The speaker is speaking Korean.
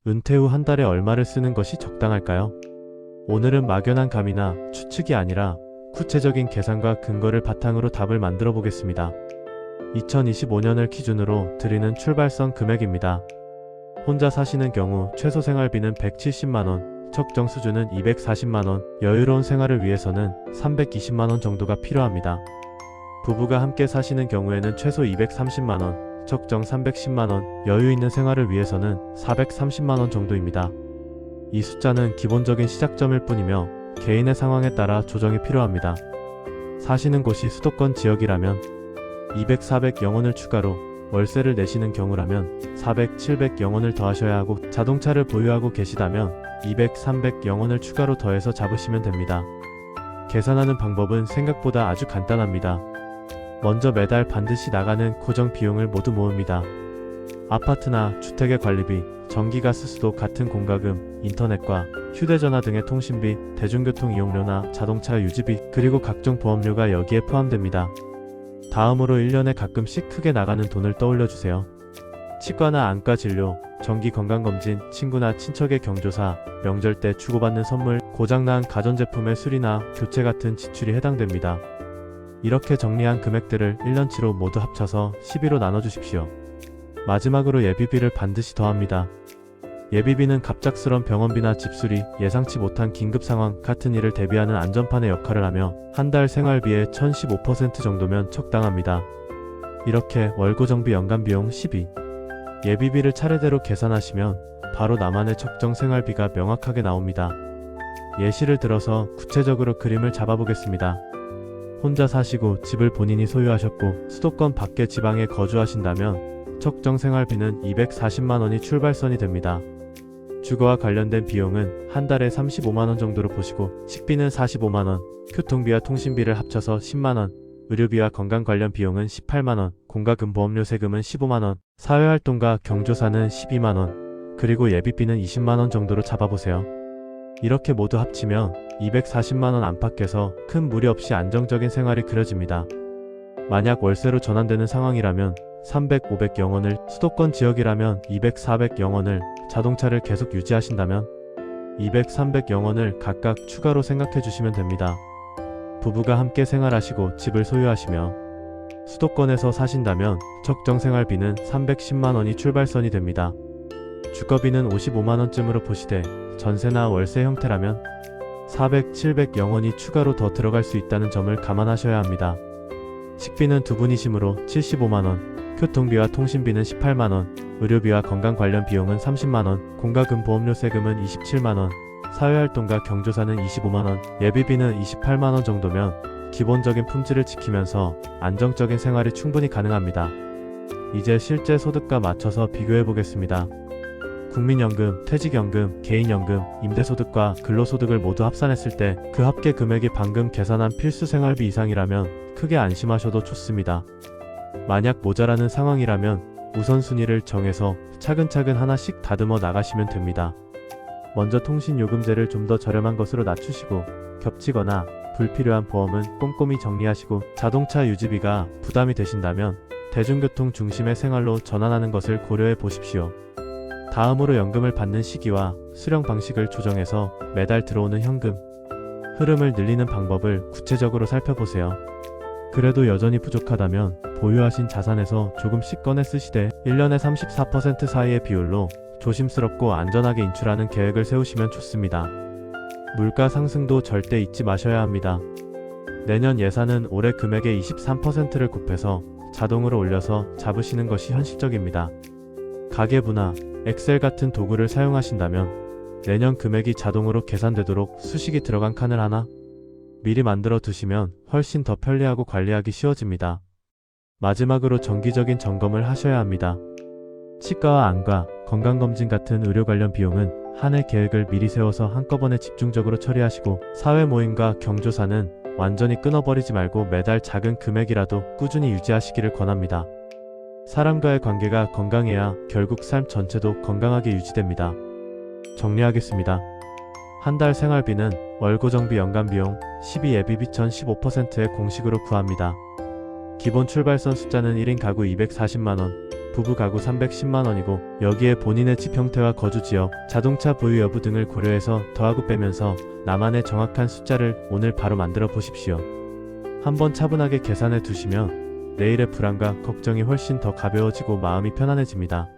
은퇴 후 한 달에 얼마를 쓰는 것이 적당할까요? 오늘은 막연한 감이나 추측이 아니라 구체적인 계산과 근거를 바탕으로 답을 만들어 보겠습니다. 2025년을 기준으로 드리는 출발선 금액입니다. 혼자 사시는 경우 최소 생활비는 170만원, 적정 수준은 240만원, 여유로운 생활을 위해서는 320만원 정도가 필요합니다. 부부가 함께 사시는 경우에는 최소 230만원, 적정 310만원, 여유 있는 생활을 위해서는 430만원 정도입니다. 이 숫자는 기본적인 시작점일 뿐이며 개인의 상황에 따라 조정이 필요합니다. 사시는 곳이 수도권 지역이라면 200, 400 영원을 추가로, 월세를 내시는 경우라면 400, 700 영원을 더하셔야 하고, 자동차를 보유하고 계시다면 200, 300 영원을 추가로 더해서 잡으시면 됩니다. 계산하는 방법은 생각보다 아주 간단합니다. 먼저 매달 반드시 나가는 고정 비용을 모두 모읍니다. 아파트나 주택의 관리비, 전기가스 수도 같은 공과금, 인터넷과 휴대전화 등의 통신비, 대중교통 이용료나 자동차 유지비, 그리고 각종 보험료가 여기에 포함됩니다. 다음으로 1년에 가끔씩 크게 나가는 돈을 떠올려주세요. 치과나 안과 진료, 정기 건강검진, 친구나 친척의 경조사, 명절 때 주고받는 선물, 고장난 가전제품의 수리나 교체 같은 지출이 해당됩니다. 이렇게 정리한 금액들을 1년치로 모두 합쳐서 12로 나눠주십시오. 마지막으로 예비비를 반드시 더합니다. 예비비는 갑작스런 병원비나 집수리, 예상치 못한 긴급 상황 같은 일을 대비하는 안전판의 역할을 하며 한 달 생활비의 1015% 정도면 적당합니다. 이렇게 월고정비 연간비용 12, 예비비를 차례대로 계산하시면 바로 나만의 적정 생활비가 명확하게 나옵니다. 예시를 들어서 구체적으로 그림을 잡아보겠습니다. 혼자 사시고 집을 본인이 소유하셨고 수도권 밖의 지방에 거주하신다면 적정 생활비는 240만원이 출발선이 됩니다. 주거와 관련된 비용은 한 달에 35만원 정도로 보시고, 식비는 45만원, 교통비와 통신비를 합쳐서 10만원, 의료비와 건강 관련 비용은 18만원, 공과금 보험료 세금은 15만원, 사회활동가 경조사는 12만원, 그리고 예비비는 20만원 정도로 잡아보세요. 이렇게 모두 합치면 240만원 안팎에서 큰 무리 없이 안정적인 생활이 그려집니다. 만약 월세로 전환되는 상황이라면 300, 500 영원을, 수도권 지역이라면 200, 400 영원을, 자동차를 계속 유지하신다면 200, 300 영원을 각각 추가로 생각해 주시면 됩니다. 부부가 함께 생활하시고 집을 소유하시며 수도권에서 사신다면 적정 생활비는 310만원이 출발선이 됩니다. 주거비는 55만원쯤으로 보시되, 전세나 월세 형태라면 400, 700 영원이 추가로 더 들어갈 수 있다는 점을 감안하셔야 합니다. 식비는 두 분이시므로 75만원, 교통비와 통신비는 18만원, 의료비와 건강 관련 비용은 30만원, 공과금 보험료 세금은 27만원, 사회활동가 경조사는 25만원, 예비비는 28만원 정도면 기본적인 품질을 지키면서 안정적인 생활이 충분히 가능합니다. 이제 실제 소득과 맞춰서 비교해 보겠습니다. 국민연금, 퇴직연금, 개인연금, 임대소득과 근로소득을 모두 합산했을 때 그 합계 금액이 방금 계산한 필수 생활비 이상이라면 크게 안심하셔도 좋습니다. 만약 모자라는 상황이라면 우선순위를 정해서 차근차근 하나씩 다듬어 나가시면 됩니다. 먼저 통신요금제를 좀 더 저렴한 것으로 낮추시고, 겹치거나 불필요한 보험은 꼼꼼히 정리하시고, 자동차 유지비가 부담이 되신다면 대중교통 중심의 생활로 전환하는 것을 고려해 보십시오. 다음으로 연금을 받는 시기와 수령 방식을 조정해서 매달 들어오는 현금 흐름을 늘리는 방법을 구체적으로 살펴보세요. 그래도 여전히 부족하다면 보유하신 자산에서 조금씩 꺼내 쓰시되 1년에 34% 사이의 비율로 조심스럽고 안전하게 인출하는 계획을 세우시면 좋습니다. 물가 상승도 절대 잊지 마셔야 합니다. 내년 예산은 올해 금액의 23%를 곱해서 자동으로 올려서 잡으시는 것이 현실적입니다. 가계부나 엑셀 같은 도구를 사용하신다면 내년 금액이 자동으로 계산되도록 수식이 들어간 칸을 하나 미리 만들어 두시면 훨씬 더 편리하고 관리하기 쉬워집니다. 마지막으로 정기적인 점검을 하셔야 합니다. 치과와 안과, 건강검진 같은 의료 관련 비용은 한 해 계획을 미리 세워서 한꺼번에 집중적으로 처리하시고, 사회 모임과 경조사는 완전히 끊어버리지 말고 매달 작은 금액이라도 꾸준히 유지하시기를 권합니다. 사람과의 관계가 건강해야 결국 삶 전체도 건강하게 유지됩니다. 정리하겠습니다. 한 달 생활비는 월고정비 연간비용 12 예비비 전 15%의 공식으로 구합니다. 기본 출발선 숫자는 1인 가구 240만원, 부부 가구 310만원이고 여기에 본인의 집 형태와 거주 지역, 자동차 보유 여부 등을 고려해서 더하고 빼면서 나만의 정확한 숫자를 오늘 바로 만들어 보십시오. 한번 차분하게 계산해 두시면 내일의 불안과 걱정이 훨씬 더 가벼워지고 마음이 편안해집니다.